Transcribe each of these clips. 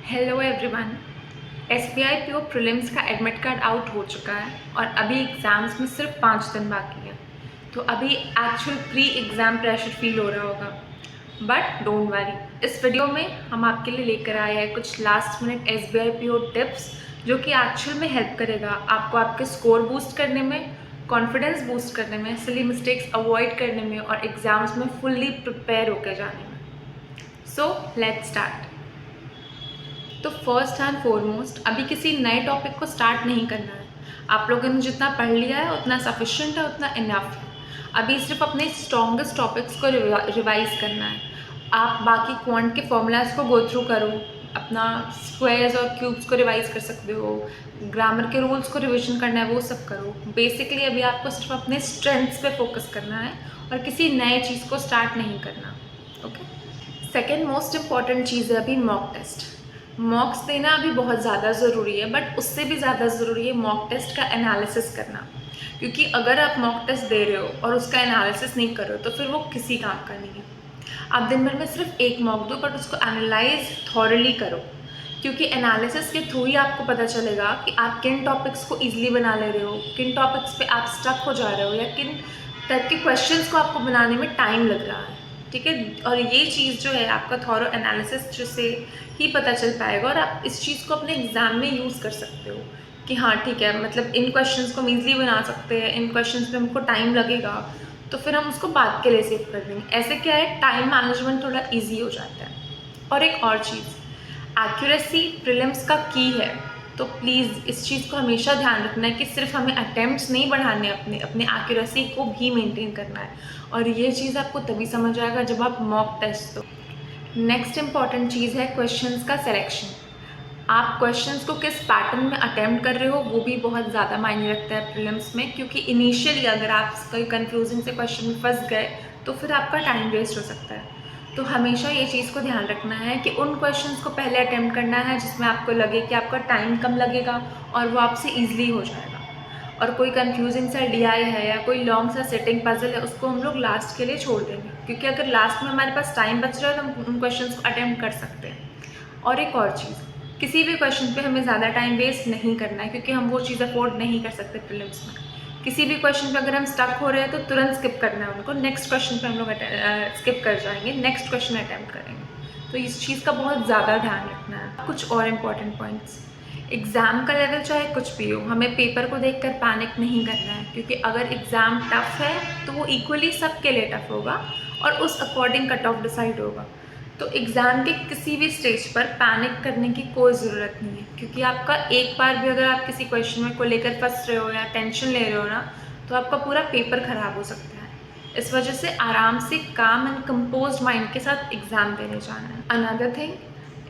Hello everyone. SBI PO prelims का admit card out हो चुका है और अभी एग्ज़ाम्स में सिर्फ 5 दिन बाकी हैं। तो अभी actual pre exam pressure feel हो रहा होगा, बट डोंट वरी, इस वीडियो में हम आपके लिए लेकर आए हैं कुछ last minute SBI PO tips जो कि एक्चुअल में हेल्प करेगा आपको आपके स्कोर बूस्ट करने में, कॉन्फिडेंस बूस्ट करने में, सिली मिस्टेक्स अवॉइड करने में और एग्ज़ाम्स में फुल्ली प्रिपेयर होकर जाने में। So let's start. तो फर्स्ट एंड फॉरमोस्ट अभी किसी नए टॉपिक को स्टार्ट नहीं करना है। आप लोगों ने जितना पढ़ लिया है उतना सफिशिएंट है, उतना इनफ है। अभी सिर्फ अपने स्ट्रॉन्गेस्ट टॉपिक्स को रिवाइज करना है। आप बाकी क्वांट के फॉर्मूलाज को गो थ्रू करो, अपना स्क्वायर्स और क्यूब्स को रिवाइज कर सकते हो, ग्रामर के रूल्स को रिविजन करना है, वो सब करो। बेसिकली अभी आपको सिर्फ अपने स्ट्रेंथ्स पे फोकस करना है और किसी नए चीज़ को स्टार्ट नहीं करना। ओके। सेकेंड मोस्ट इम्पॉर्टेंट चीज़ है अभी मॉक टेस्ट। मॉक्स देना अभी बहुत ज़्यादा ज़रूरी है, बट उससे भी ज़्यादा ज़रूरी है मॉक टेस्ट का एनालिसिस करना। क्योंकि अगर आप मॉक टेस्ट दे रहे हो और उसका एनालिसिस नहीं कर रहे हो तो फिर वो किसी काम का नहीं है। आप दिन भर में सिर्फ एक मॉक दो, बट उसको एनालाइज थॉरली करो, क्योंकि एनालिसिस के थ्रू ही आपको पता चलेगा कि आप किन टॉपिक्स को ईजिली बना ले रहे हो, किन टॉपिक्स पे आप स्टक हो जा रहे हो, या किन टाइप के क्वेश्चंस को आपको बनाने में टाइम लग रहा है। ठीक है, और ये चीज़ जो है आपका थॉरो एनालिसिस से ही पता चल पाएगा और आप इस चीज़ को अपने एग्ज़ाम में यूज़ कर सकते हो कि हाँ ठीक है, मतलब इन क्वेश्चंस को हम ईजिली बना सकते हैं, इन क्वेश्चंस पे हमको टाइम लगेगा तो फिर हम उसको बाद के लिए सेव कर देंगे। ऐसे क्या है, टाइम मैनेजमेंट थोड़ा ईजी हो जाता है। और एक और चीज़, एक्यूरेसी प्रीलिम्स का की है, तो प्लीज़ इस चीज़ को हमेशा ध्यान रखना है कि सिर्फ हमें अटैम्प्ट्स नहीं बढ़ाने, अपने अपने एक्यूरेसी को भी मेंटेन करना है। और ये चीज़ आपको तभी समझ आएगा जब आप मॉक टेस्ट दो। नेक्स्ट इम्पॉर्टेंट चीज़ है क्वेश्चंस का सिलेक्शन। आप क्वेश्चंस को किस पैटर्न में अटेम्प्ट कर रहे हो वो भी बहुत ज़्यादा मायने रखता है प्रीलिम्स में, क्योंकि इनिशियली अगर आप कोई कन्फ्यूजिंग से क्वेश्चन में फंस गए तो फिर आपका टाइम वेस्ट हो सकता है। तो हमेशा ये चीज़ को ध्यान रखना है कि उन क्वेश्चंस को पहले अटेम्प्ट करना है जिसमें आपको लगे कि आपका टाइम कम लगेगा और वो आपसे ईजिली हो जाएगा। और कोई कंफ्यूजिंग सा डीआई है या कोई लॉन्ग सा सेटिंग पजल है, उसको हम लोग लास्ट के लिए छोड़ देंगे, क्योंकि अगर लास्ट में हमारे पास टाइम बच रहा है तो हम उन क्वेश्चंस को अटेम्प्ट कर सकते हैं। और एक और चीज़, किसी भी क्वेश्चन पे हमें ज़्यादा टाइम वेस्ट नहीं करना है, क्योंकि हम वो चीज़ अफोर्ड नहीं कर सकते प्रीलिम्स में। किसी भी क्वेश्चन पे अगर हम स्टक हो रहे हैं तो तुरंत स्किप करना है उनको, नेक्स्ट क्वेश्चन पे हम लोग स्किप कर जाएंगे, नेक्स्ट क्वेश्चन अटैम्प्ट करेंगे। तो इस चीज़ का बहुत ज़्यादा ध्यान रखना है। कुछ और इम्पॉर्टेंट पॉइंट्स, एग्ज़ाम का लेवल चाहे कुछ भी हो, हमें पेपर को देखकर पैनिक नहीं करना है, क्योंकि अगर एग्ज़ाम टफ़ है तो वो इक्वली सबके लिए टफ़ होगा और उस अकॉर्डिंग कट ऑफ डिसाइड होगा। तो एग्ज़ाम के किसी भी स्टेज पर पैनिक करने की कोई ज़रूरत नहीं है, क्योंकि आपका एक बार भी अगर आप किसी क्वेश्चन में को लेकर फंस रहे हो या टेंशन ले रहे हो ना, तो आपका पूरा पेपर ख़राब हो सकता है। इस वजह से आराम से काम एंड कंपोज्ड माइंड के साथ एग्ज़ाम देने जाना है। अनदर थिंग,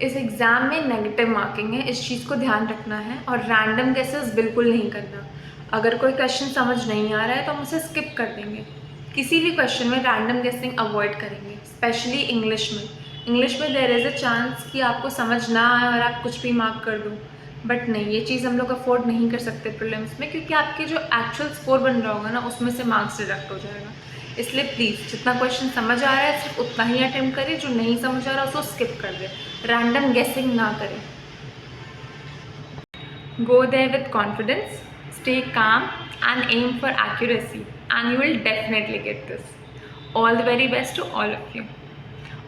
इस एग्ज़ाम में नेगेटिव मार्किंग है, इस चीज़ को ध्यान रखना है। और रैंडम गेसेस बिल्कुल नहीं करना। अगर कोई क्वेश्चन समझ नहीं आ रहा है तो हम उसे स्किप कर देंगे। किसी भी क्वेश्चन में रैंडम गेसिंग अवॉइड करेंगे, स्पेशली इंग्लिश में। इंग्लिश में देयर इज़ अ चांस कि आपको समझ ना आए और आप कुछ भी मार्क कर दो, बट नहीं, ये चीज़ हम लोग अफोर्ड नहीं कर सकते प्रीलिम्स में, क्योंकि आपके जो एक्चुअल स्कोर बन रहा होगा ना उसमें से मार्क्स डिडक्ट हो जाएगा। इसलिए प्लीज़ जितना क्वेश्चन समझ आ रहा है सिर्फ उतना ही अटेम्प्ट करें, जो नहीं समझ आ रहा उसको स्किप कर दें, रैंडम गेसिंग ना करें। Go there with confidence, stay calm and aim for accuracy, and you will definitely get this. All the very best to all of you.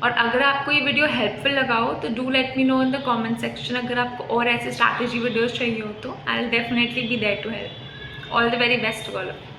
और अगर आपको ये वीडियो हेल्पफुल लगा हो तो do let me know in the comment section. अगर आपको और ऐसे स्ट्रैटेजी वीडियोस चाहिए हो तो I will definitely be there to help. All the very best to all of you.